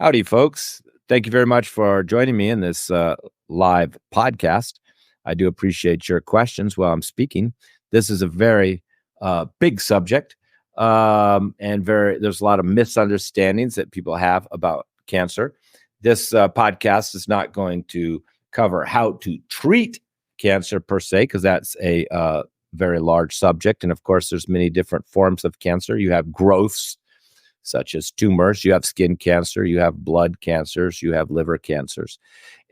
Howdy, folks. Thank you very much for joining me in this live podcast. I do appreciate your questions while I'm speaking. This is a very big subject, and there's a lot of misunderstandings that people have about cancer. This podcast is not going to cover how to treat cancer per se, because that's a very large subject. And of course, there's many different forms of cancer. You have growths, such as tumors, you have skin cancer, you have blood cancers, you have liver cancers,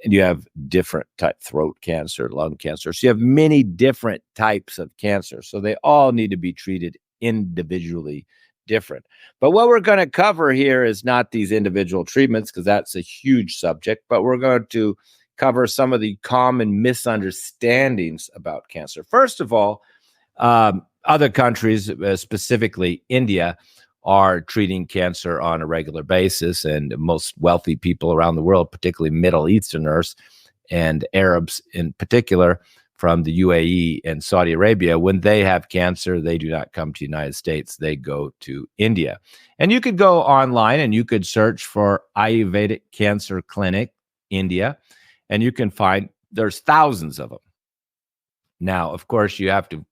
and you have different type throat cancer, lung cancer. So you have many different types of cancer. So they all need to be treated individually different. But what we're going to cover here is not these individual treatments, because that's a huge subject, but we're going to cover some of the common misunderstandings about cancer. First of all, other countries, specifically India, are treating cancer on a regular basis. And most wealthy people around the world, particularly Middle Easterners and Arabs in particular from the UAE and Saudi Arabia, when they have cancer, they do not come to the United States. They go to India. And you could go online and you could search for Ayurvedic Cancer Clinic, India, and you can find there's thousands of them. Now, of course, you have to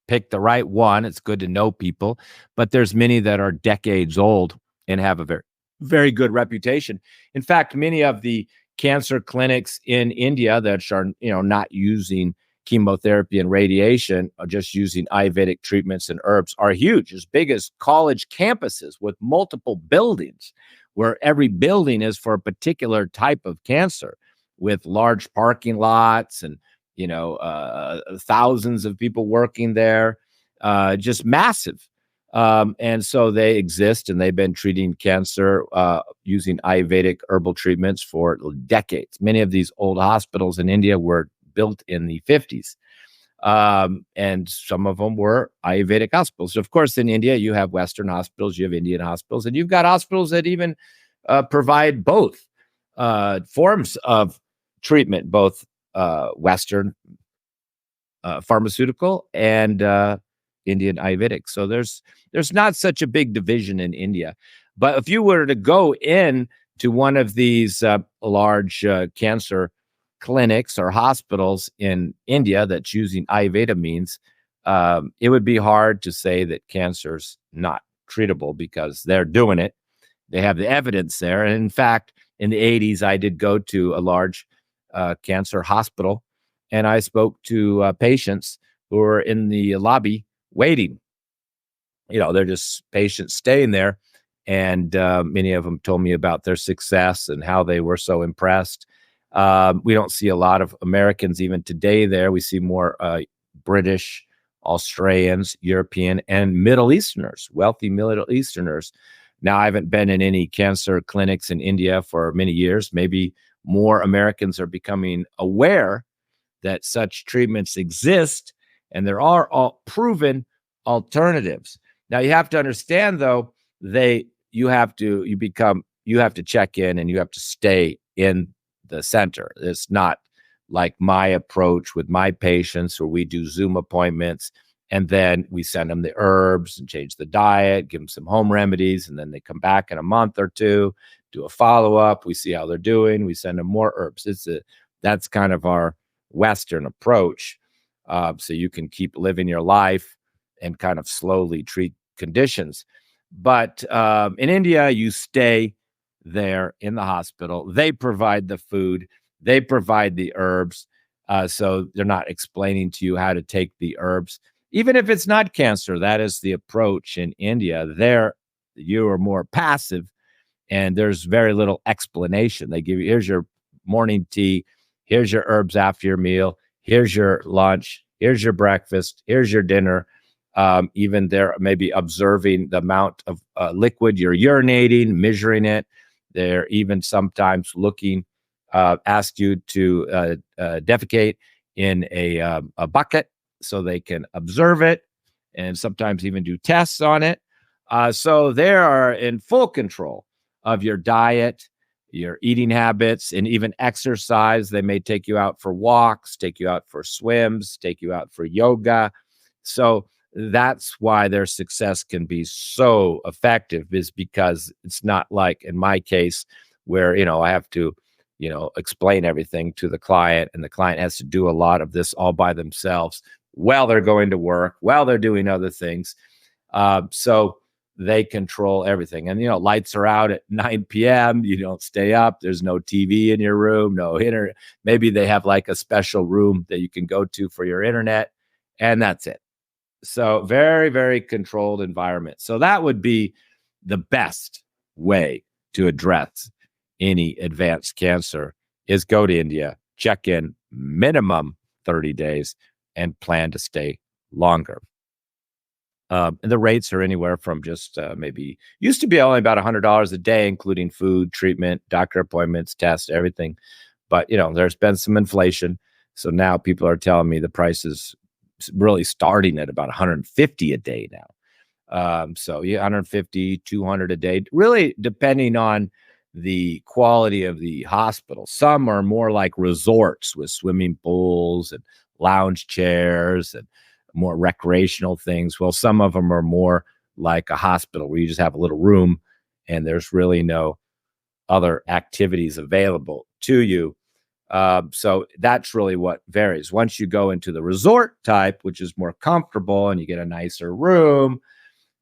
pick the right one. It's good to know people, but there's many that are decades old and have a very, very good reputation. In fact, many of the cancer clinics in India that are, not using chemotherapy and radiation, are just using Ayurvedic treatments and herbs, are huge, as big as college campuses with multiple buildings, where every building is for a particular type of cancer, with large parking lots and thousands of people working there, just massive. And so they exist, and they've been treating cancer using Ayurvedic herbal treatments for decades. Many of these old hospitals in India were built in the 50s. And some of them were Ayurvedic hospitals. Of course, in India, you have Western hospitals, you have Indian hospitals, and you've got hospitals that even provide both forms of treatment, both Western pharmaceutical and Indian Ayurvedic. So there's not such a big division in India. But if you were to go in to one of these large cancer clinics or hospitals in India that's using Ayurveda means, it would be hard to say that cancer's not treatable, because they're doing it. They have the evidence there. And in fact, in the 80s, I did go to a large cancer hospital, and I spoke to patients who were in the lobby waiting. They're just patients staying there, and many of them told me about their success and how they were so impressed. We don't see a lot of Americans even today there. We see more British, Australians, European, and Middle Easterners, wealthy Middle Easterners. Now, I haven't been in any cancer clinics in India for many years. Maybe more Americans are becoming aware that such treatments exist, and there are all proven alternatives. Now, you have to understand, though, you have to check in, and you have to stay in the center. It's not like my approach with my patients, where we do Zoom appointments, and then we send them the herbs and change the diet, give them some home remedies, and then they come back in a month or two, do a follow-up. We see how they're doing. We send them more herbs. That's kind of our Western approach. So you can keep living your life and kind of slowly treat conditions. But in India, you stay there in the hospital. They provide the food. They provide the herbs. So they're not explaining to you how to take the herbs. Even if it's not cancer, that is the approach in India. There, you are more passive, and there's very little explanation. They give you, here's your morning tea, here's your herbs after your meal, here's your lunch, here's your breakfast, here's your dinner. Even they're maybe observing the amount of liquid you're urinating, measuring it. They're even sometimes ask you to defecate in a bucket, so they can observe it, and sometimes even do tests on it. So they are in full control of your diet, your eating habits, and even exercise. They may take you out for walks, take you out for swims, take you out for yoga. So that's why their success can be so effective, is because it's not like in my case where, I have to, explain everything to the client, and the client has to do a lot of this all by themselves while they're going to work, while they're doing other things. So they control everything. And, lights are out at 9 p.m. You don't stay up. There's no TV in your room, no internet. Maybe they have like a special room that you can go to for your internet, and that's it. So very, very controlled environment. So that would be the best way to address any advanced cancer, is go to India, check in minimum 30 days, and plan to stay longer. And the rates are anywhere from just maybe used to be only about $100 a day, including food, treatment, doctor appointments, tests, everything. But, there's been some inflation. So now people are telling me the price is really starting at about $150 a day now. So yeah, 150, 200 a day, really depending on the quality of the hospital. Some are more like resorts with swimming pools and lounge chairs and more recreational things. Well, some of them are more like a hospital where you just have a little room and there's really no other activities available to you. So that's really what varies. Once you go into the resort type, which is more comfortable and you get a nicer room,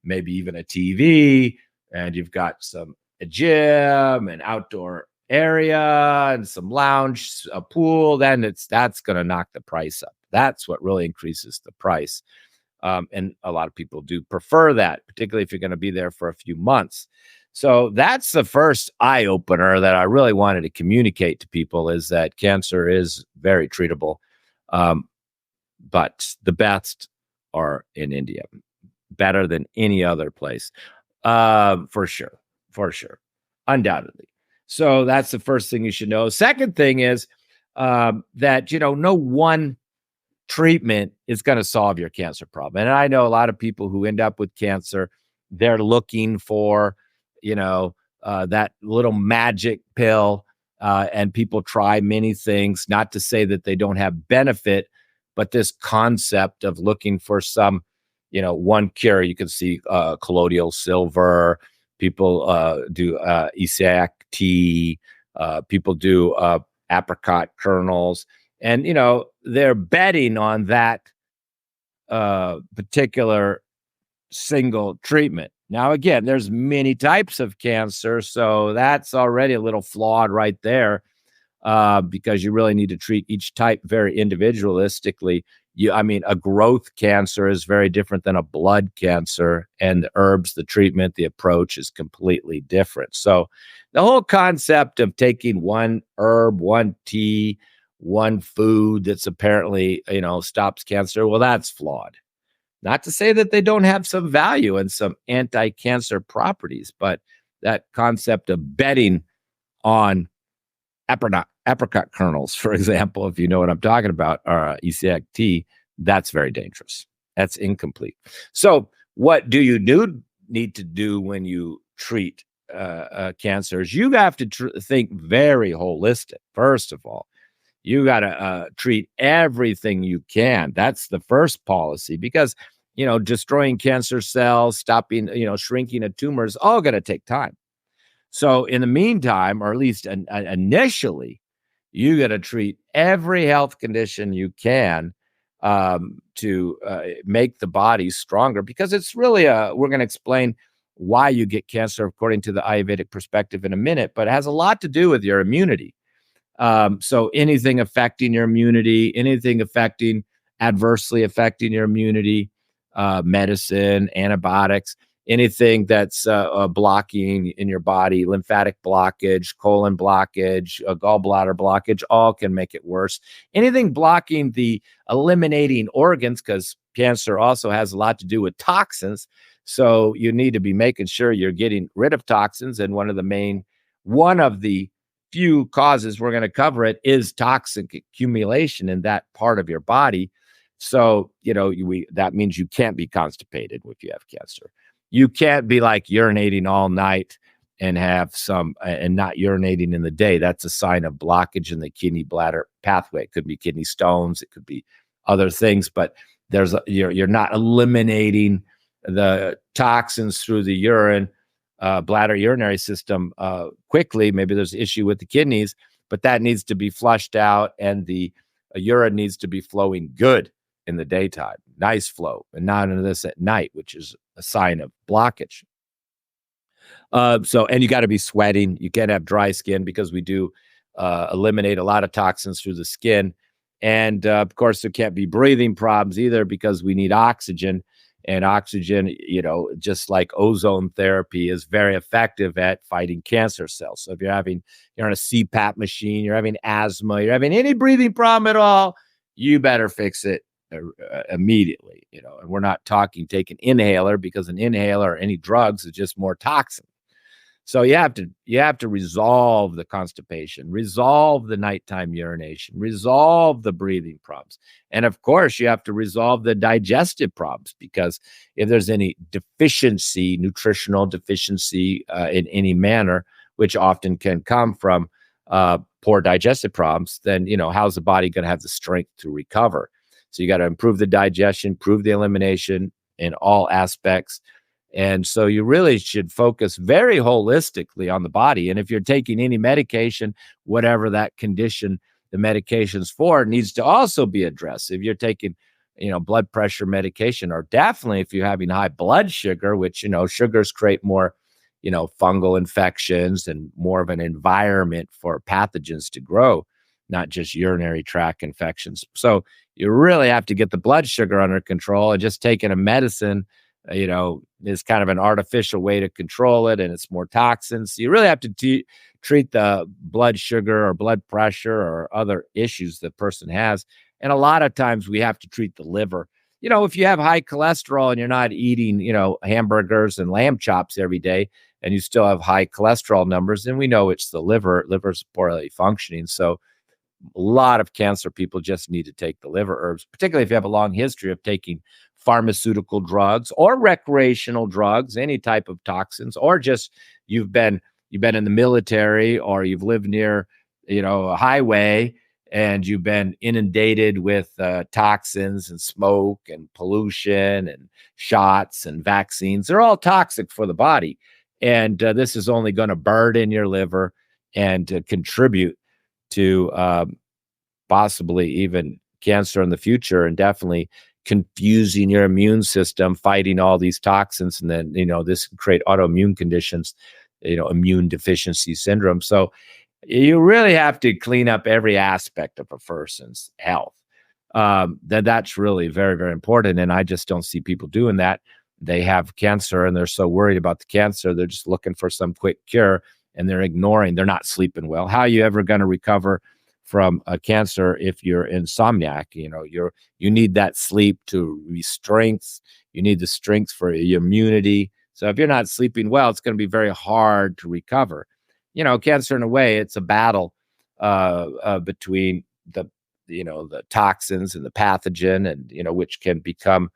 maybe even a TV, and you've got a gym, an outdoor area, and some lounge, a pool, then that's going to knock the price up. That's what really increases the price. And a lot of people do prefer that, particularly if you're going to be there for a few months. So that's the first eye opener that I really wanted to communicate to people, is that cancer is very treatable. But the best are in India, better than any other place. For sure, undoubtedly. So that's the first thing you should know. Second thing is that, no one treatment is going to solve your cancer problem. And I know a lot of people who end up with cancer, they're looking for, that little magic pill. And people try many things, not to say that they don't have benefit, but this concept of looking for some, one cure. You can see colloidal silver. People do Isiac tea. People do apricot kernels. And, they're betting on that particular single treatment. Now, again, there's many types of cancer, so that's already a little flawed right there, because you really need to treat each type very individualistically. A growth cancer is very different than a blood cancer, and the herbs, the treatment, the approach is completely different. So the whole concept of taking one herb, one tea, one food that's apparently, stops cancer, well, that's flawed. Not to say that they don't have some value and some anti-cancer properties, but that concept of betting on apricot kernels, for example, if you know what I'm talking about, or Isiac tea, that's very dangerous. That's incomplete. So what do you need to do when you treat cancers? You have to think very holistic. First of all, you got to treat everything you can. That's the first policy, because, destroying cancer cells, stopping, shrinking a tumor is all going to take time. So in the meantime, or at least initially, you got to treat every health condition you can to make the body stronger, because it's really we're going to explain why you get cancer according to the Ayurvedic perspective in a minute, but it has a lot to do with your immunity. So anything affecting your immunity, anything adversely affecting your immunity, medicine, antibiotics, anything that's blocking in your body, lymphatic blockage, colon blockage, gallbladder blockage, all can make it worse. Anything blocking the eliminating organs, because cancer also has a lot to do with toxins. So you need to be making sure you're getting rid of toxins. And one of the few causes we're going to cover it is toxic accumulation in that part of your body. So, that means you can't be constipated if you have cancer. You can't be like urinating all night and and not urinating in the day. That's a sign of blockage in the kidney bladder pathway. It could be kidney stones. It could be other things, but you're not eliminating the toxins through the urine, bladder urinary system quickly. Maybe there's an issue with the kidneys, but that needs to be flushed out, and the urine needs to be flowing good in the daytime, nice flow, and not into this at night, which is a sign of blockage. And you got to be sweating. You can't have dry skin, because we do eliminate a lot of toxins through the skin. And of course, there can't be breathing problems either, because we need oxygen. And oxygen, just like ozone therapy, is very effective at fighting cancer cells. So if you're on a CPAP machine, you're having asthma, you're having any breathing problem at all, you better fix it immediately. And we're not talking take an inhaler, because an inhaler or any drugs is just more toxin. So you have to resolve the constipation, resolve the nighttime urination, resolve the breathing problems. And of course, you have to resolve the digestive problems, because if there's any deficiency, nutritional deficiency in any manner, which often can come from poor digestive problems, then, how's the body going to have the strength to recover? So you got to improve the digestion, improve the elimination in all aspects. And so you really should focus very holistically on the body. And if you're taking any medication, whatever that condition the medication's for, needs to also be addressed. If you're taking, blood pressure medication, or definitely if you're having high blood sugar, which, sugars create more, fungal infections and more of an environment for pathogens to grow, not just urinary tract infections. So you really have to get the blood sugar under control, and just taking a medicine is kind of an artificial way to control it, and it's more toxins. So you really have to treat the blood sugar or blood pressure or other issues the person has. And a lot of times we have to treat the liver. If you have high cholesterol and you're not eating, hamburgers and lamb chops every day, and you still have high cholesterol numbers, then we know it's the liver. Liver's poorly functioning. So a lot of cancer people just need to take the liver herbs, particularly if you have a long history of taking pharmaceutical drugs or recreational drugs, any type of toxins, or just you've been in the military, or you've lived near, a highway, and you've been inundated with toxins and smoke and pollution and shots and vaccines. They're all toxic for the body. And this is only going to burden your liver and contribute to possibly even cancer in the future, and definitely confusing your immune system, fighting all these toxins. And then, this can create autoimmune conditions, immune deficiency syndrome. So you really have to clean up every aspect of a person's health. That's really very, very important. And I just don't see people doing that. They have cancer and they're so worried about the cancer, they're just looking for some quick cure, and they're not sleeping well. How are you ever going to recover from a cancer if you're insomniac? You need that sleep to re-strength. You need the strength for your immunity. So if you're not sleeping well, it's going to be very hard to recover. Cancer, in a way, it's a battle between the toxins and the pathogen, and which can become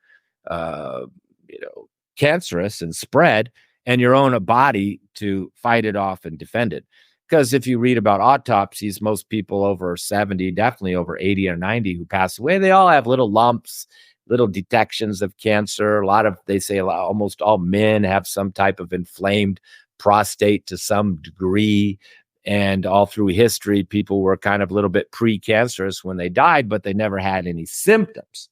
cancerous and spread, and your own body to fight it off and defend it. Because if you read about autopsies, most people over 70, definitely over 80 or 90 who pass away, they all have little lumps, little detections of cancer. They say almost all men have some type of inflamed prostate to some degree. And all through history, people were kind of a little bit precancerous when they died, but they never had any symptoms.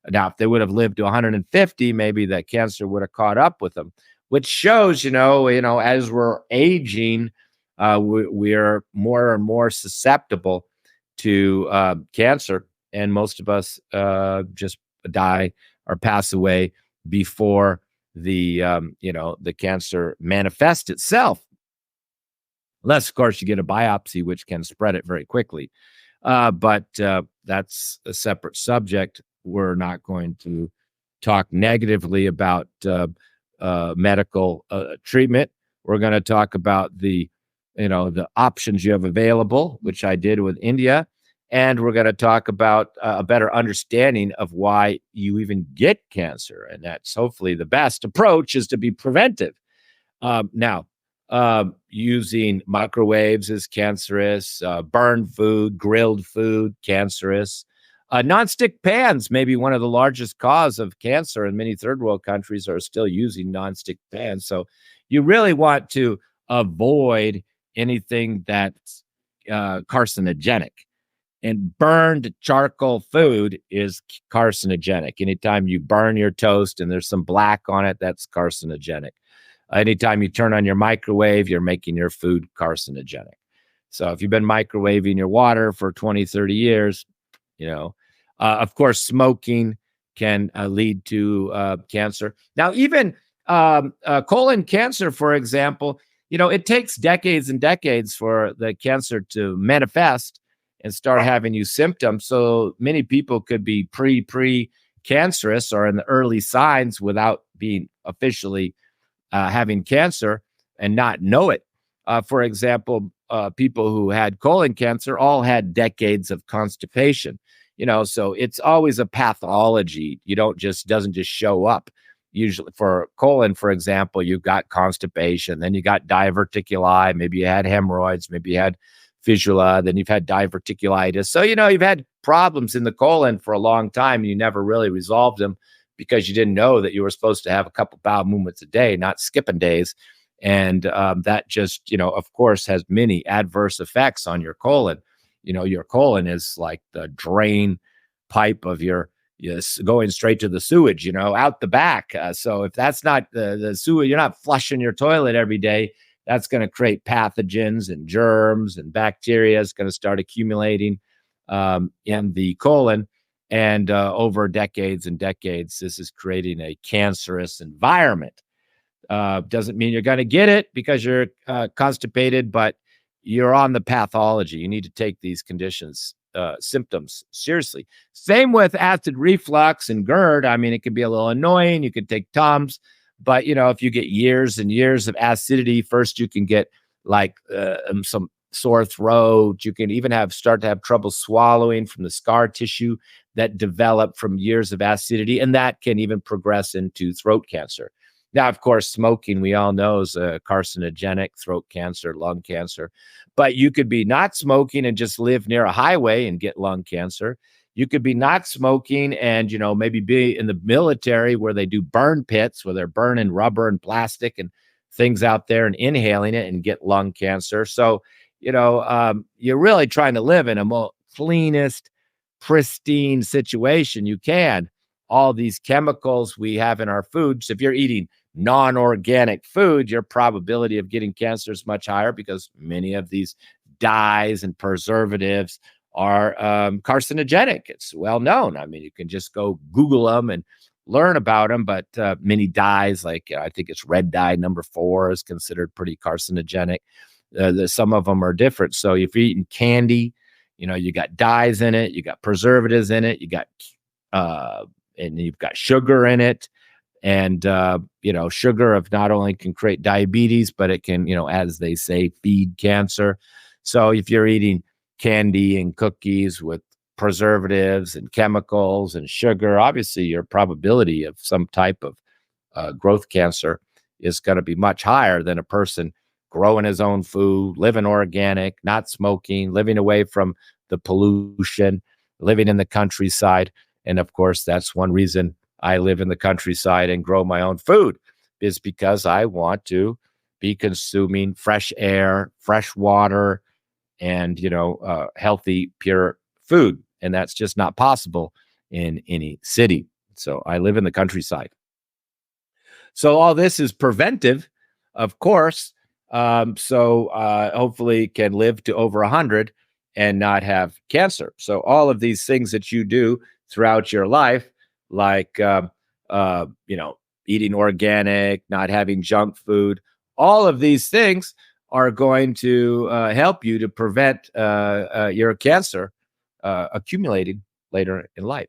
Now, if they would have lived to 150, maybe that cancer would have caught up with them, which shows, as we're aging, we're more and more susceptible to cancer. And most of us just die or pass away before the cancer manifests itself. Unless, of course, you get a biopsy, which can spread it very quickly. But that's a separate subject. We're not going to talk negatively about medical treatment. We're going to talk about the options you have available, which I did with India. And we're going to talk about a better understanding of why you even get cancer. And that's hopefully the best approach, is to be preventive. Now, using microwaves is cancerous, burned food, grilled food, cancerous. Nonstick pans may be one of the largest cause of cancer, and many third world countries are still using nonstick pans. So you really want to avoid anything that's carcinogenic. And burned charcoal food is carcinogenic. Anytime you burn your toast and there's some black on it, that's carcinogenic. Anytime you turn on your microwave, you're making your food carcinogenic. So if you've been microwaving your water for 20, 30 years, of course, smoking can lead to cancer. Now, even colon cancer, for example, it takes decades and decades for the cancer to manifest and start having you symptoms. So many people could be pre-cancerous or in the early signs without being officially having cancer and not know it. For example, people who had colon cancer all had decades of constipation. So it's always a pathology. Doesn't just show up. Usually for colon, for example, you've got constipation, then you got diverticuli, maybe you had hemorrhoids, maybe you had fistula, then you've had diverticulitis. So, you've had problems in the colon for a long time and you never really resolved them because you didn't know that you were supposed to have a couple bowel movements a day, not skipping days. And that just, of course, has many adverse effects on your colon. Your colon is like the drain pipe of your going straight to the sewage, out the back. So if that's not the sewage, you're not flushing your toilet every day. That's going to create pathogens and germs and bacteria is going to start accumulating in the colon. And over decades and decades, this is creating a cancerous environment. Doesn't mean you're going to get it because you're constipated, but you're on the pathology. You need to take these conditions, symptoms seriously. Same with acid reflux and GERD. I mean, it can be a little annoying. You can take Tums. But, if you get years and years of acidity, first you can get like some sore throat. You can even start to have trouble swallowing from the scar tissue that developed from years of acidity. And that can even progress into throat cancer. Now, of course, smoking, we all know, is a carcinogenic, throat cancer, lung cancer. But you could be not smoking and just live near a highway and get lung cancer. You could be not smoking and, maybe be in the military where they do burn pits, where they're burning rubber and plastic and things out there and inhaling it and get lung cancer. So, you're really trying to live in a most cleanest, pristine situation you can. All these chemicals we have in our foods, if you're eating non-organic food, your probability of getting cancer is much higher because many of these dyes and preservatives are carcinogenic. It's well known. I mean, you can just go Google them and learn about them, but many dyes, like I think it's red dye number 4 is considered pretty carcinogenic. Some of them are different. So if you're eating candy, you got dyes in it, you got preservatives in it, you got and you've got sugar in it. And, sugar not only can create diabetes, but it can, as they say, feed cancer. So if you're eating candy and cookies with preservatives and chemicals and sugar, obviously your probability of some type of growth cancer is going to be much higher than a person growing his own food, living organic, not smoking, living away from the pollution, living in the countryside. And of course, that's one reason I live in the countryside and grow my own food, is because I want to be consuming fresh air, fresh water, and, healthy, pure food. And that's just not possible in any city. So I live in the countryside. So all this is preventive, of course. So hopefully can live to over 100 and not have cancer. So all of these things that you do throughout your life, like, eating organic, not having junk food, all of these things are going to help you to prevent your cancer accumulating later in life.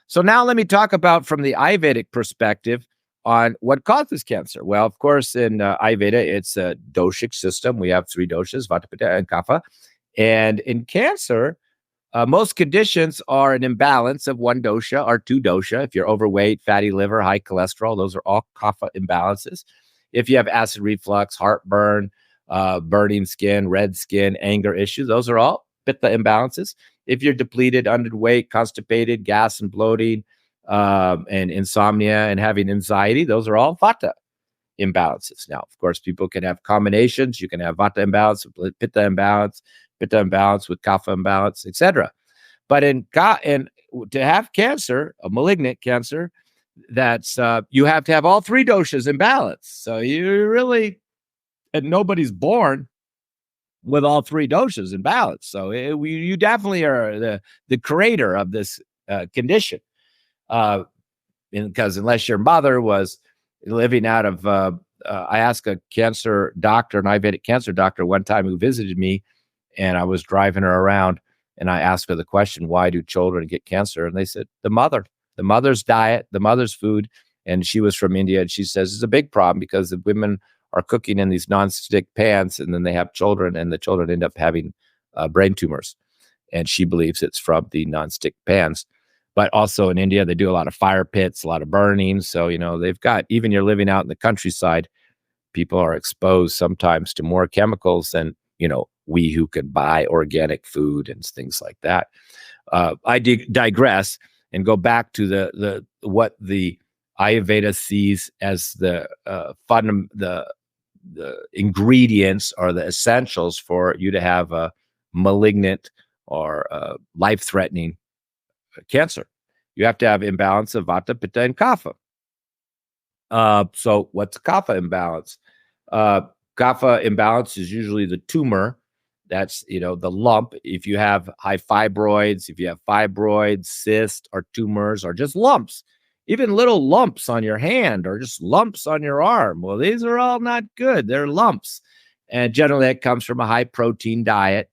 So now let me talk about from the Ayurvedic perspective on what causes cancer. Well, of course, in Ayurveda, it's a doshic system. We have 3 doshas, Vata, Pitta, and Kapha. And in cancer, most conditions are an imbalance of 1 dosha or 2 dosha. If you're overweight, fatty liver, high cholesterol, those are all kapha imbalances. If you have acid reflux, heartburn, burning skin, red skin, anger issues, those are all pitta imbalances. if you're depleted, underweight, constipated, gas and bloating, and insomnia and having anxiety, those are all vata imbalances. Now, of course, people can have combinations. You can have vata imbalance, pitta imbalance, with kapha imbalance, etc. But and to have cancer, a malignant cancer, that's you have to have all three doshas in balance. So you really, and nobody's born with all three doshas in balance. So you definitely are the creator of this condition. Because unless your mother was living out of, I asked a cancer doctor, an Ayurvedic cancer doctor, one time who visited me, and I was driving her around, and I asked her the question, why do children get cancer? And they said, the mother's diet, the mother's food. And she was from India, and she says it's a big problem because the women are cooking in these nonstick pans, and then they have children, and the children end up having brain tumors. And she believes it's from the nonstick pans. But also in India, they do a lot of fire pits, a lot of burning. So, they've got, even you're living out in the countryside, people are exposed sometimes to more chemicals than, we who can buy organic food and things like that. I digress and go back to the what the Ayurveda sees as the ingredients or the essentials for you to have a malignant or life-threatening cancer. You have to have imbalance of vata, pitta, and kapha. So what's kapha imbalance? Kapha imbalance is usually the tumor. That's, the lump. If you have high fibroids, cysts or tumors or just lumps, even little lumps on your hand or just lumps on your arm. Well, these are all not good. They're lumps. And generally that comes from a high protein diet.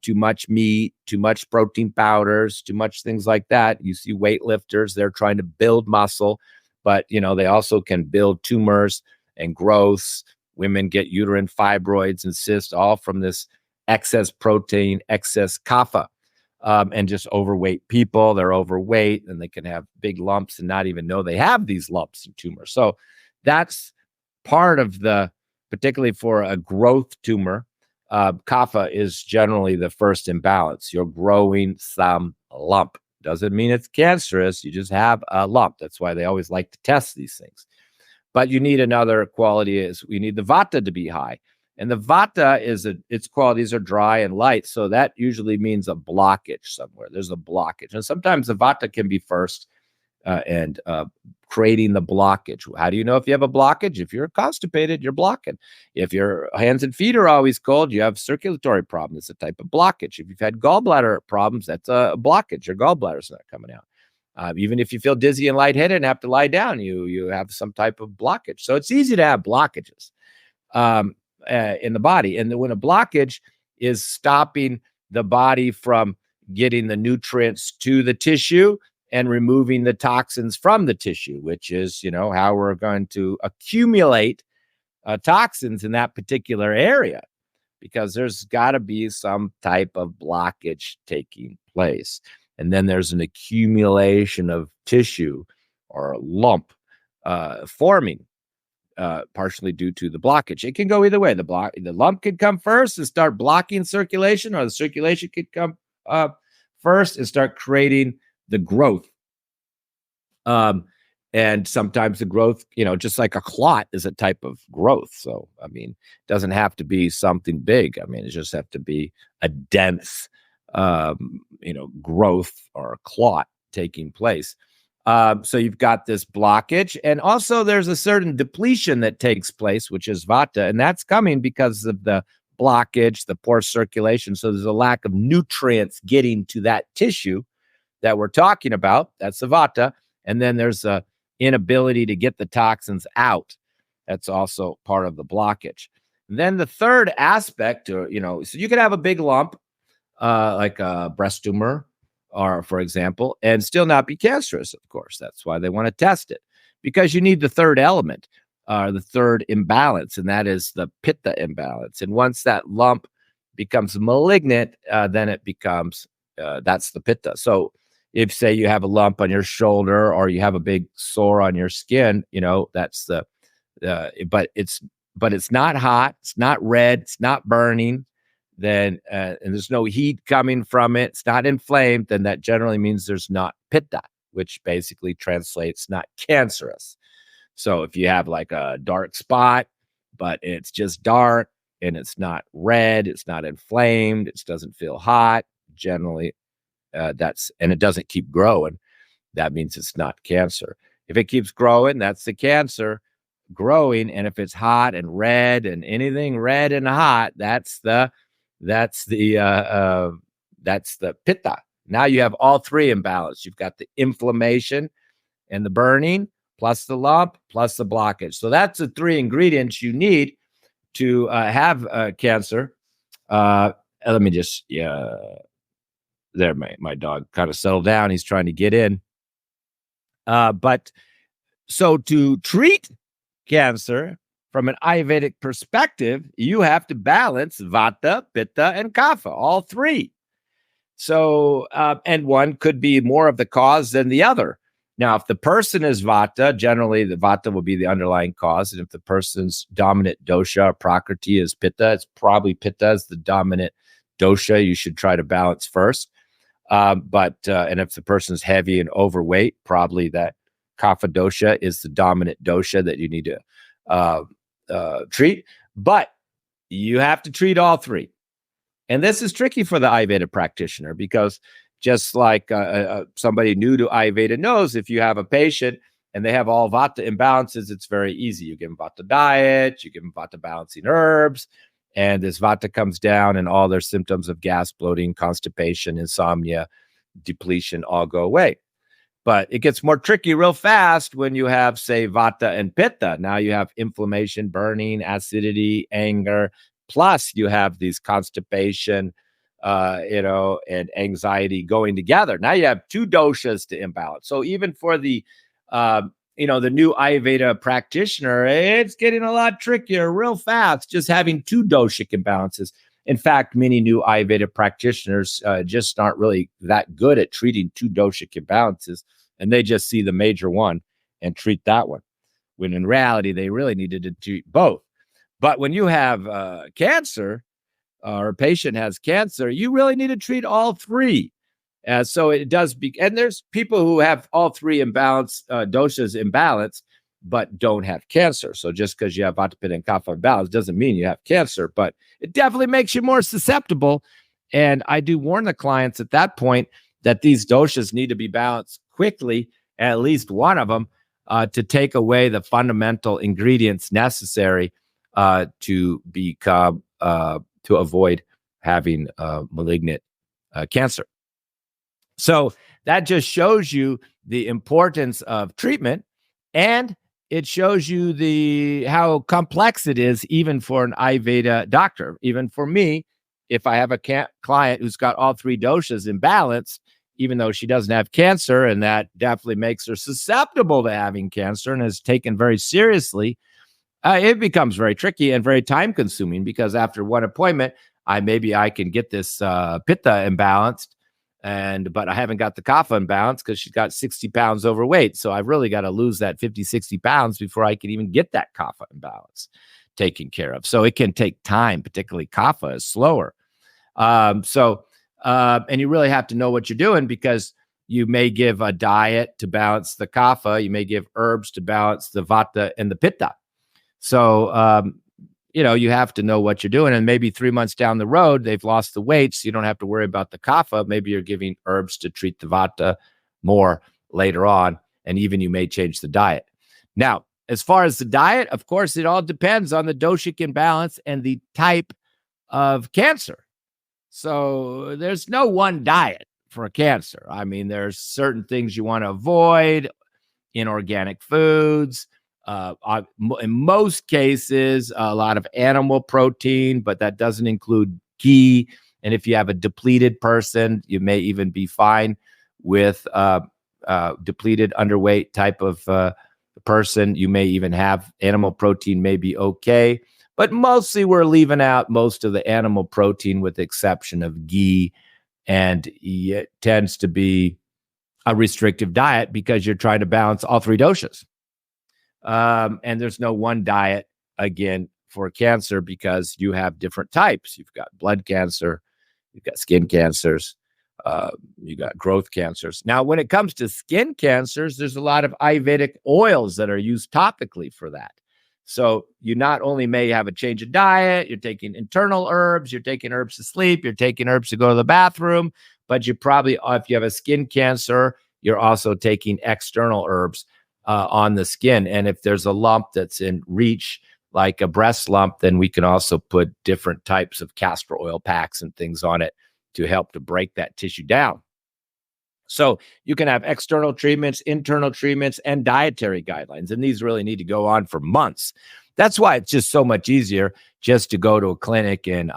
Too much meat, too much protein powders, too much things like that. You see weightlifters, they're trying to build muscle, but they also can build tumors and growths. Women get uterine fibroids and cysts, all from this excess protein, excess kapha, and just overweight people. They're overweight and they can have big lumps and not even know they have these lumps and tumors. So that's part of particularly for a growth tumor. Kapha is generally the first imbalance. You're growing some lump. Doesn't mean it's cancerous. You just have a lump. That's why they always like to test these things. But you need another quality is we need the vata to be high. And the vata its qualities are dry and light. So that usually means a blockage somewhere. There's a blockage. And sometimes the vata can be first and creating the blockage. How do you know if you have a blockage? If you're constipated, you're blocking. If your hands and feet are always cold, you have circulatory problems. It's a type of blockage. If you've had gallbladder problems, that's a blockage. Your gallbladder's not coming out. Even if you feel dizzy and lightheaded and have to lie down, you have some type of blockage. So it's easy to have blockages in the body. And when a blockage is stopping the body from getting the nutrients to the tissue and removing the toxins from the tissue, which is, how we're going to accumulate toxins in that particular area, because there's got to be some type of blockage taking place. And then there's an accumulation of tissue or a lump forming, partially due to the blockage. It can go either way. The lump could come first and start blocking circulation, or the circulation could come first and start creating the growth. And sometimes the growth, just like a clot is a type of growth. So, it doesn't have to be something big. It just have to be a dense, growth or a clot taking place. So you've got this blockage, and also there's a certain depletion that takes place, which is vata, and that's coming because of the blockage, the poor circulation. So there's a lack of nutrients getting to that tissue that we're talking about. That's the vata. And then there's a inability to get the toxins out. That's also part of the blockage. And then the third aspect, so you could have a big lump, like a breast tumor, or for example, and still not be cancerous, of course. That's why they want to test it, because you need the third element, the third imbalance, and that is the pitta imbalance. And once that lump becomes malignant, then it becomes, that's the pitta. So if, say, you have a lump on your shoulder or you have a big sore on your skin, that's but it's not hot, it's not red, it's not burning. then and there's no heat coming from it, it's not inflamed, then that generally means there's not pitta, which basically translates not cancerous. So if you have like a dark spot, but it's just dark and it's not red, it's not inflamed, it doesn't feel hot, generally and it doesn't keep growing, that means it's not cancer. If it keeps growing, that's the cancer growing. And if it's hot and red and anything red and hot, that's the pitta. Now you have all three imbalanced. You've got the inflammation and the burning, plus the lump, plus the blockage. So that's the three ingredients you need to have cancer. Let me just, there, my dog kind of settled down. He's trying to get in. But so to treat cancer from an Ayurvedic perspective, you have to balance Vata, Pitta, and Kapha, all three. So, and one could be more of the cause than the other. Now, if the person is Vata, generally the Vata will be the underlying cause. And if the person's dominant dosha or prakriti is Pitta, it's probably Pitta is the dominant dosha you should try to balance first. And if the person's heavy and overweight, probably that Kapha dosha is the dominant dosha that you need to treat. But you have to treat all three. And this is tricky for the Ayurveda practitioner because just like somebody new to Ayurveda knows, if you have a patient and they have all Vata imbalances, it's very easy. You give them Vata diet, you give them Vata balancing herbs, and this Vata comes down and all their symptoms of gas, bloating, constipation, insomnia, depletion all go away. But it gets more tricky real fast when you have, say, Vata and Pitta. Now you have inflammation, burning, acidity, anger, plus you have these constipation, and anxiety going together. Now you have two doshas to imbalance. So even for the, the new Ayurveda practitioner, it's getting a lot trickier real fast, just having two doshic imbalances. In fact, many new Ayurveda practitioners just aren't really that good at treating two doshic imbalances, and they just see the major one and treat that one, when in reality, they really needed to treat both. But when you have cancer, or a patient has cancer, you really need to treat all three. So it does and there's people who have all three doshas imbalanced, but don't have cancer. So just because you have Vata, Pitta, and Kapha imbalance doesn't mean you have cancer, but it definitely makes you more susceptible. And I do warn the clients at that point that these doshas need to be balanced quickly, at least one of them, to take away the fundamental ingredients necessary to become to avoid having malignant cancer. So that just shows you the importance of treatment, and it shows you how complex it is, even for an Ayurveda doctor. Even for me, if I have a client who's got all three doshas imbalanced, even though she doesn't have cancer, and that definitely makes her susceptible to having cancer and is taken very seriously, it becomes very tricky and very time consuming, because after one appointment, I can get this Pitta imbalanced, but I haven't got the Kapha imbalanced because she's got 60 pounds overweight. So I've really got to lose that 50, 60 pounds before I can even get that Kapha imbalance taken care of. So it can take time, particularly Kapha is slower. And you really have to know what you're doing, because you may give a diet to balance the Kapha. You may give herbs to balance the Vata and the Pitta. So, you have to know what you're doing. And maybe 3 months down the road, they've lost the weight, so you don't have to worry about the Kapha. Maybe you're giving herbs to treat the Vata more later on, and even you may change the diet. Now, as far as the diet, of course, it all depends on the doshic imbalance and the type of cancer. So there's no one diet for cancer. I mean, there's certain things you want to avoid, inorganic foods, in most cases, a lot of animal protein, but that doesn't include ghee. And if you have a depleted person, you may even be fine with depleted, underweight type of person. You may even have animal protein, may be okay. But mostly we're leaving out most of the animal protein, with the exception of ghee. And it tends to be a restrictive diet because you're trying to balance all three doshas. And there's no one diet, again, for cancer because you have different types. You've got blood cancer, you've got skin cancers, you got growth cancers. Now, when it comes to skin cancers, there's a lot of Ayurvedic oils that are used topically for that. So you not only may have a change of diet, you're taking internal herbs, you're taking herbs to sleep, you're taking herbs to go to the bathroom, but you probably, if you have a skin cancer, you're also taking external herbs on the skin. And if there's a lump that's in reach, like a breast lump, then we can also put different types of castor oil packs and things on it to help to break that tissue down. So you can have external treatments, internal treatments, and dietary guidelines. And these really need to go on for months. That's why it's just so much easier just to go to a clinic in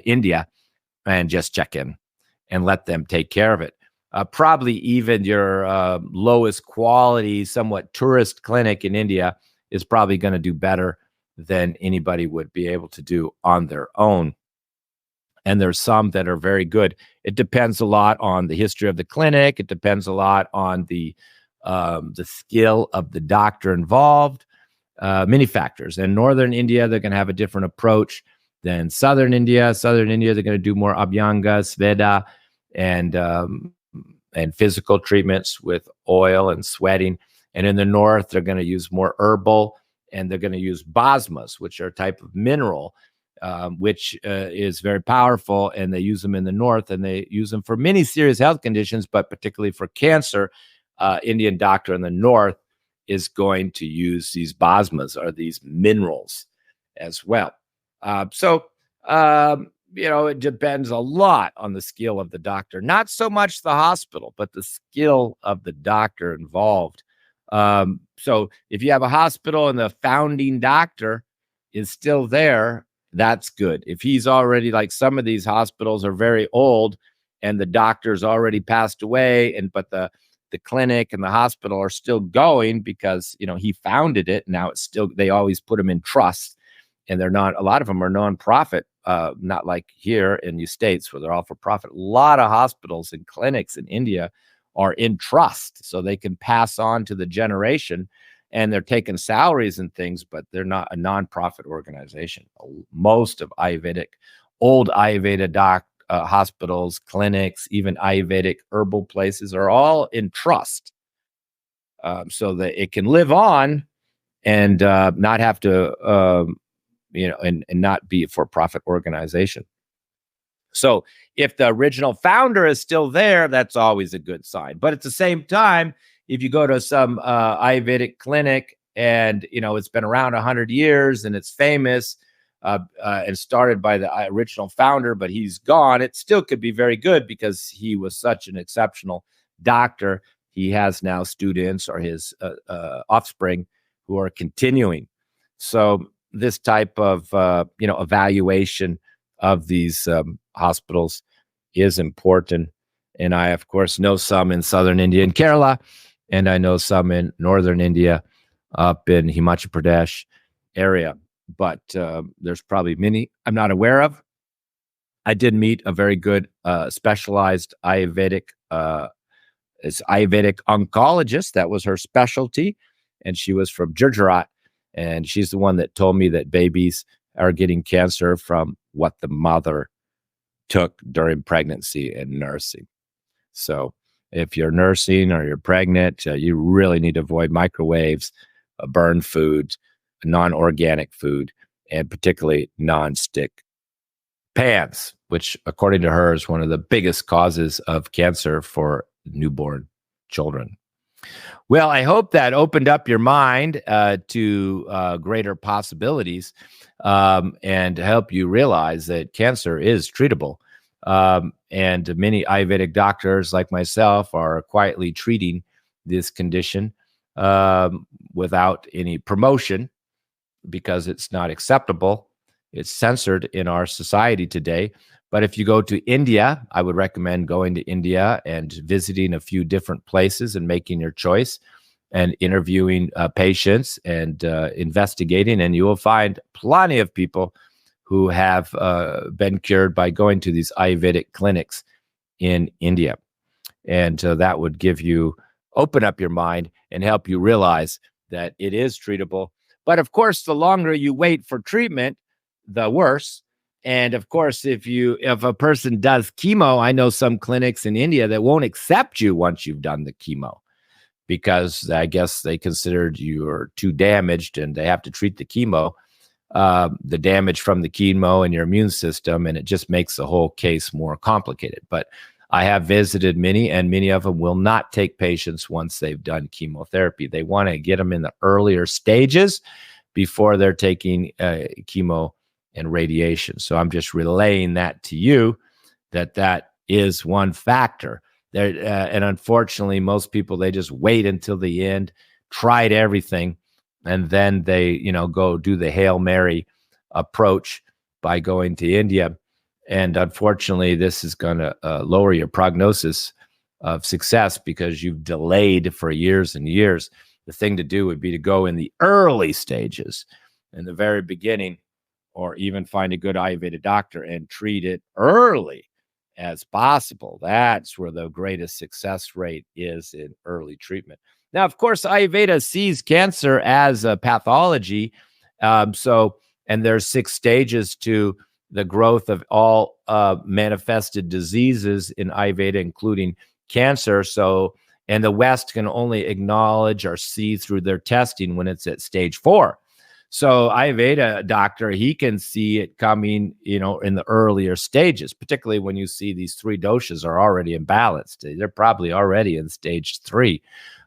India and just check in and let them take care of it. Probably even your lowest quality, somewhat tourist clinic in India is probably going to do better than anybody would be able to do on their own. And there's some that are very good. It depends a lot on the history of the clinic. It depends a lot on the skill of the doctor involved. Many factors. In northern India, they're going to have a different approach than southern India. Southern India, they're going to do more abhyanga, sveda, and physical treatments with oil and sweating. And in the north, they're going to use more herbal, and they're going to use basmas, which are a type of mineral, which is very powerful, and they use them in the north, and they use them for many serious health conditions, but particularly for cancer. Indian doctor in the north is going to use these basmas, or these minerals, as well. It depends a lot on the skill of the doctor, not so much the hospital, but the skill of the doctor involved. So if you have a hospital and the founding doctor is still there, that's good. If he's already, like some of these hospitals are very old and the doctor's already passed away, but the clinic and the hospital are still going because, he founded it. Now it's still, they always put them in trust, and they're not, a lot of them are nonprofit, not like here in the States where they're all for profit. A lot of hospitals and clinics in India are in trust, so they can pass on to the generation, and they're taking salaries and things, but they're not a nonprofit organization. Most of old Ayurveda hospitals, clinics, even Ayurvedic herbal places are all in trust, so that it can live on and not have to, and not be a for-profit organization. So if the original founder is still there, that's always a good sign. But at the same time, if you go to some Ayurvedic clinic and, it's been around 100 years and it's famous and started by the original founder, but he's gone, it still could be very good because he was such an exceptional doctor. He has now students or his offspring who are continuing. So this type of, evaluation of these hospitals is important. And I, of course, know some in southern India and Kerala, and I know some in northern India up in Himachal Pradesh area. But there's probably many I'm not aware of. I did meet a very good specialized Ayurvedic oncologist. That was her specialty, and she was from Gujarat. And she's the one that told me that babies are getting cancer from what the mother took during pregnancy and nursing. So if you're nursing or you're pregnant, you really need to avoid microwaves, burned food, non-organic food, and particularly non-stick pans, which, according to her, is one of the biggest causes of cancer for newborn children. Well, I hope that opened up your mind to greater possibilities and help you realize that cancer is treatable. And many Ayurvedic doctors like myself are quietly treating this condition without any promotion because it's not acceptable. It's censored in our society today. But if you go to India, I would recommend going to India and visiting a few different places and making your choice and interviewing patients and investigating. And you will find plenty of people who have been cured by going to these Ayurvedic clinics in India. And that would open up your mind and help you realize that it is treatable. But of course, the longer you wait for treatment, the worse. And of course, if a person does chemo, I know some clinics in India that won't accept you once you've done the chemo, because I guess they considered you're too damaged and they have to treat the damage from the chemo and your immune system, and it just makes the whole case more complicated. But I have visited many, and many of them will not take patients once they've done chemotherapy. They want to get them in the earlier stages before they're taking chemo and radiation. So I'm just relaying that to you, that is one factor. And unfortunately, most people, they just wait until the end, tried everything, and then they, go do the Hail Mary approach by going to India. And unfortunately, this is going to lower your prognosis of success because you've delayed for years and years. The thing to do would be to go in the early stages, in the very beginning, or even find a good Ayurveda doctor and treat it early as possible. That's where the greatest success rate is, in early treatment. Now, of course, Ayurveda sees cancer as a pathology. And there's 6 stages to the growth of all manifested diseases in Ayurveda, including cancer. And the West can only acknowledge or see through their testing when it's at stage 4. So Ayurveda doctor, he can see it coming, in the earlier stages, particularly when you see these 3 doshas are already imbalanced. They're probably already in stage 3,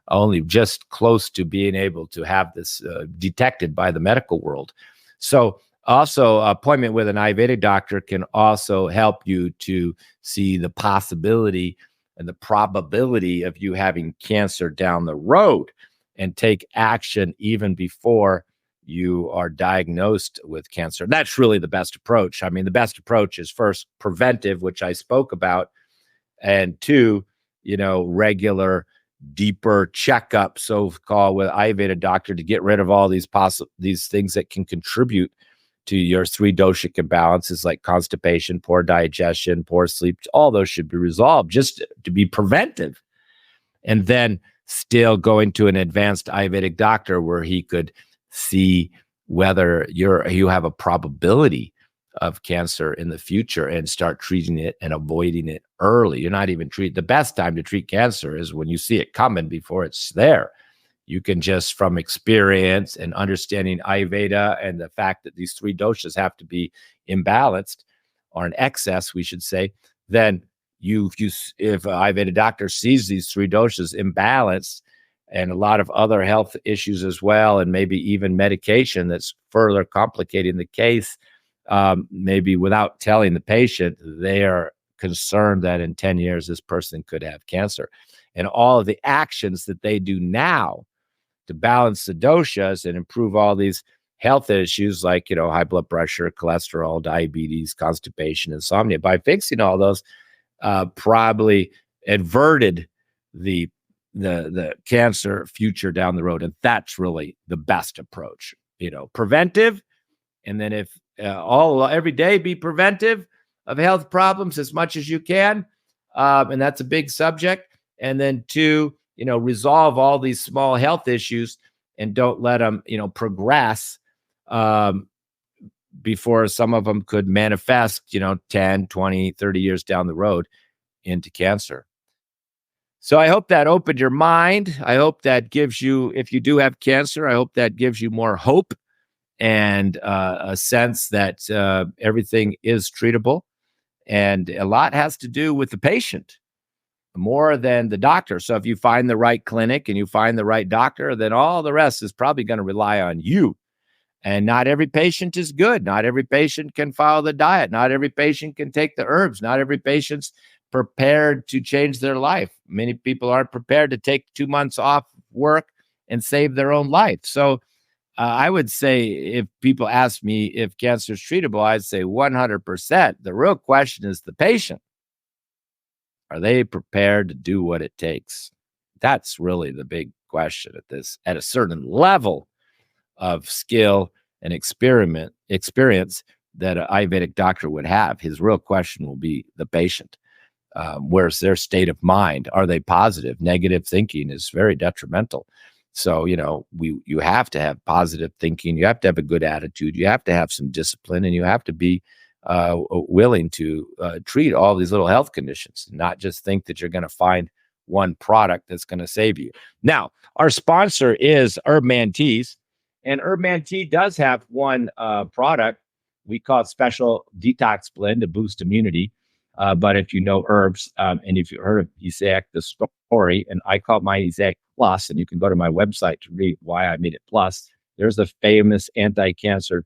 only just close to being able to have this detected by the medical world. So also, appointment with an Ayurvedic doctor can also help you to see the possibility and the probability of you having cancer down the road, and take action even before you are diagnosed with cancer. That's really the best approach. I mean, the best approach is first preventive, which I spoke about, and 2, regular, deeper checkup, so-called, with Ayurveda doctor, to get rid of all these things that can contribute to your 3 doshic imbalances, like constipation, poor digestion, poor sleep. All those should be resolved just to be preventive. And then still going to an advanced Ayurvedic doctor where he could see whether you have a probability of cancer in the future and start treating it and avoiding it early. You're not even the best time to treat cancer is when you see it coming before it's there. You can just, from experience and understanding Ayurveda and the fact that these 3 doshas have to be imbalanced, or in excess, we should say, then if an Ayurveda doctor sees these 3 doshas imbalanced and a lot of other health issues as well, and maybe even medication that's further complicating the case, maybe without telling the patient, they are concerned that in 10 years, this person could have cancer. And all of the actions that they do now to balance the doshas and improve all these health issues like, high blood pressure, cholesterol, diabetes, constipation, insomnia, by fixing all those, probably averted the cancer future down the road. And that's really the best approach, preventive. And then if every day be preventive of health problems as much as you can. And that's a big subject. And then 2, resolve all these small health issues and don't let them, progress before some of them could manifest, 10, 20, 30 years down the road into cancer. So I hope that opened your mind. I hope that gives you, if you do have cancer, I hope that gives you more hope and a sense that everything is treatable. And a lot has to do with the patient more than the doctor. So if you find the right clinic and you find the right doctor, then all the rest is probably going to rely on you. And not every patient is good. Not every patient can follow the diet. Not every patient can take the herbs. Not every patient's prepared to change their life. Many people aren't prepared to take 2 months off work and save their own life. So I would say, if people ask me if cancer is treatable, I'd say 100%. The real question is the patient. Are they prepared to do what it takes? That's really the big question at a certain level of skill and experience that an Ayurvedic doctor would have. His real question will be the patient. Where's their state of mind? Are they positive? Negative thinking is very detrimental. So, you have to have positive thinking. You have to have a good attitude. You have to have some discipline, and you have to be willing to treat all these little health conditions, not just think that you're going to find one product that's going to save you. Now, our sponsor is Herbman Teas, and Herbman Tea does have one product we call it Special Detox Blend to boost immunity. But if you know herbs, and if you heard of Isaac the story, and I call mine Isaac Plus, and you can go to my website to read why I made it Plus. There's a famous anti-cancer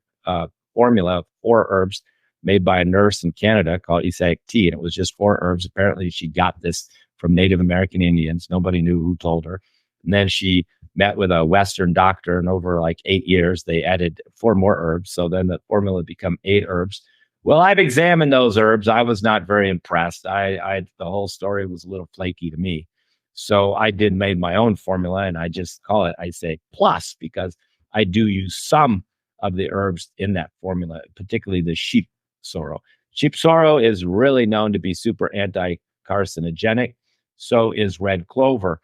formula of 4 herbs made by a nurse in Canada called Isaac Tea, and it was just 4 herbs. Apparently, she got this from Native American Indians. Nobody knew who told her. And then she met with a Western doctor, and over like 8 years, they added 4 more herbs. So then the formula become 8 herbs. Well, I've examined those herbs. I was not very impressed. The whole story was a little flaky to me. So I made my own formula, and I just call it, I say Plus, because I do use some of the herbs in that formula, particularly the sheep sorrel. Sheep sorrel is really known to be super anti-carcinogenic. So is red clover.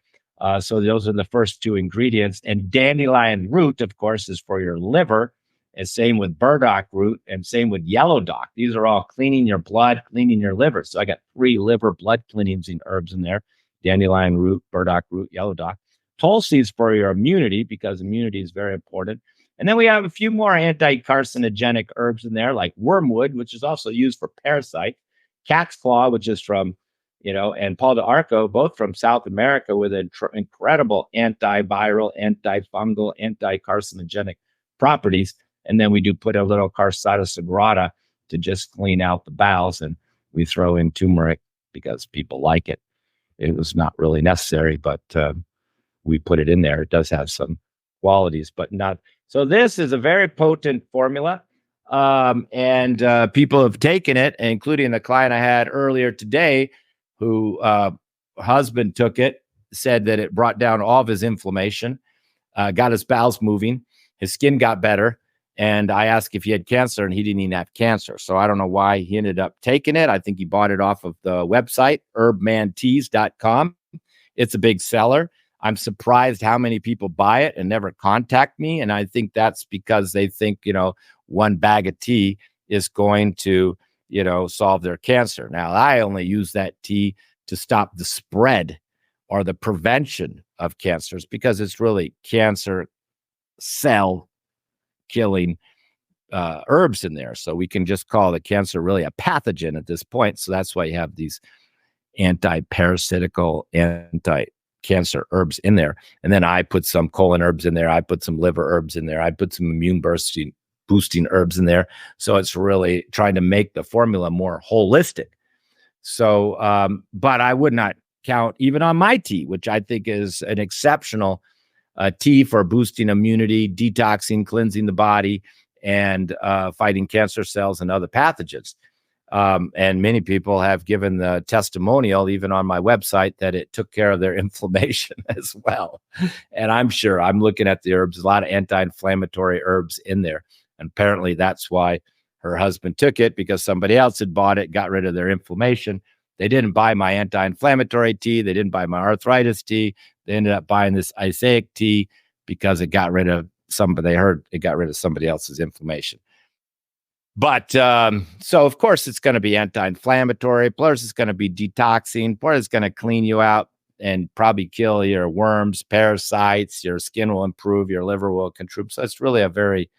So those are the first 2 ingredients. And dandelion root, of course, is for your liver. And same with burdock root, and same with yellow dock. These are all cleaning your blood, cleaning your liver. So I got 3 liver blood cleansing herbs in there: dandelion root, burdock root, yellow dock. Tulsi is for your immunity, because immunity is very important. And then we have a few more anti-carcinogenic herbs in there, like wormwood, which is also used for parasite, cat's claw, which is from, and Paul de Arco, both from South America, with incredible antiviral, antifungal, anti-carcinogenic properties. And then we do put a little carcata sagrada to just clean out the bowels. And we throw in turmeric because people like it. It was not really necessary, but we put it in there. It does have some qualities, but not. So this is a very potent formula. And people have taken it, including the client I had earlier today, who husband took it, said that it brought down all of his inflammation, got his bowels moving, his skin got better. And I asked if he had cancer, and he didn't even have cancer. So I don't know why he ended up taking it. I think he bought it off of the website, herbmanteas.com. It's a big seller. I'm surprised how many people buy it and never contact me. And I think that's because they think, one bag of tea is going to, solve their cancer. Now, I only use that tea to stop the spread or the prevention of cancers, because it's really cancer cell killing herbs in there. So we can just call the cancer really a pathogen at this point. So that's why you have these anti-parasitical, anti-cancer herbs in there. And then I put some colon herbs in there. I put some liver herbs in there. I put some immune boosting herbs in there. So it's really trying to make the formula more holistic. So, but I would not count even on my tea, which I think is an exceptional tea for boosting immunity, detoxing, cleansing the body, and fighting cancer cells and other pathogens. And many people have given the testimonial, even on my website, that it took care of their inflammation as well. And I'm sure, I'm looking at the herbs, a lot of anti-inflammatory herbs in there. And apparently that's why her husband took it, because somebody else had bought it, got rid of their inflammation. They didn't buy my anti-inflammatory tea. They didn't buy my arthritis tea. They ended up buying this Isaac tea because it got rid of they heard it got rid of somebody else's inflammation. But so, of course, it's going to be anti-inflammatory. Plus, it's going to be detoxing. Plus, it's going to clean you out and probably kill your worms, parasites. Your skin will improve. Your liver will contribute. So it's really a very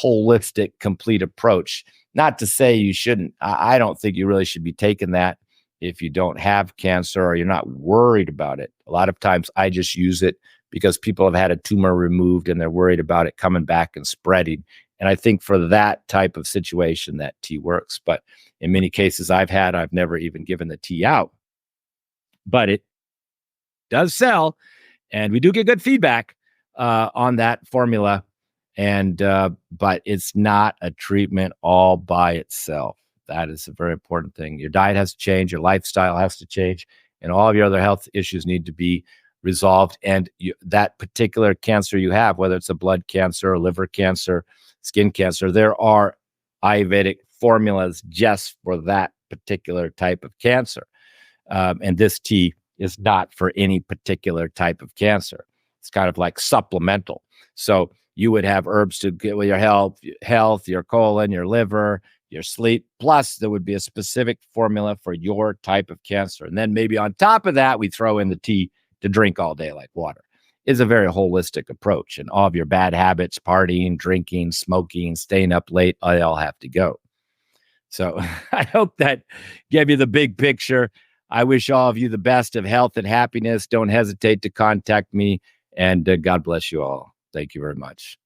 holistic, complete approach. Not to say you shouldn't. I don't think you really should be taking that if you don't have cancer or you're not worried about it. A lot of times I just use it because people have had a tumor removed and they're worried about it coming back and spreading. And I think for that type of situation, that tea works. But in many cases I've never even given the tea out. But it does sell, and we do get good feedback on that formula. And but it's not a treatment all by itself. That is a very important thing. Your diet has to change, your lifestyle has to change, and all of your other health issues need to be resolved. And that particular cancer you have, whether it's a blood cancer or liver cancer, skin cancer, there are Ayurvedic formulas just for that particular type of cancer. And this tea is not for any particular type of cancer. It's kind of like supplemental. So you would have herbs to get with your health, your colon, your liver, your sleep. Plus, there would be a specific formula for your type of cancer. And then maybe on top of that, we throw in the tea to drink all day like water. Is a very holistic approach. And all of your bad habits, partying, drinking, smoking, staying up late, they all have to go. So I hope that gave you the big picture. I wish all of you the best of health and happiness. Don't hesitate to contact me. And God bless you all. Thank you very much.